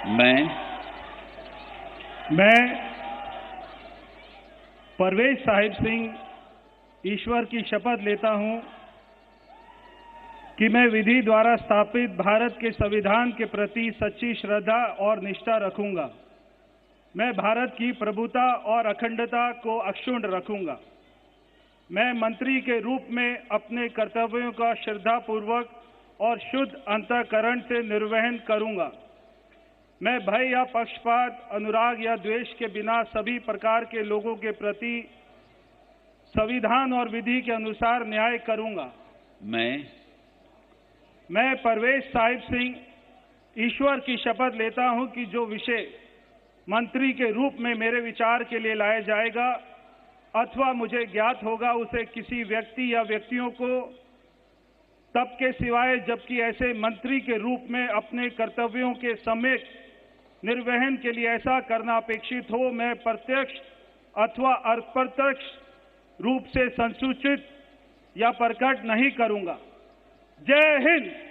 मैं परवेज साहिब सिंह ईश्वर की शपथ लेता हूं कि मैं विधि द्वारा स्थापित भारत के संविधान के प्रति सच्ची श्रद्धा और निष्ठा रखूंगा। मैं भारत की प्रभुता और अखंडता को अक्षुण्ण रखूंगा। मैं मंत्री के रूप में अपने कर्तव्यों का श्रद्धापूर्वक और शुद्ध अंतःकरण से निर्वहन करूंगा। मैं भय या पक्षपात, अनुराग या द्वेष के बिना सभी प्रकार के लोगों के प्रति संविधान और विधि के अनुसार न्याय करूंगा। मैं परवेज साहिब सिंह ईश्वर की शपथ लेता हूं कि जो विषय मंत्री के रूप में मेरे विचार के लिए लाया जाएगा अथवा मुझे ज्ञात होगा, उसे किसी व्यक्ति या व्यक्तियों को तब के सिवाय जबकि ऐसे मंत्री के रूप में अपने कर्तव्यों के सम्यक निर्वहन के लिए ऐसा करना अपेक्षित हो, मैं प्रत्यक्ष अथवा अप्रत्यक्ष रूप से संसूचित या प्रकट नहीं करूंगा। जय हिंद।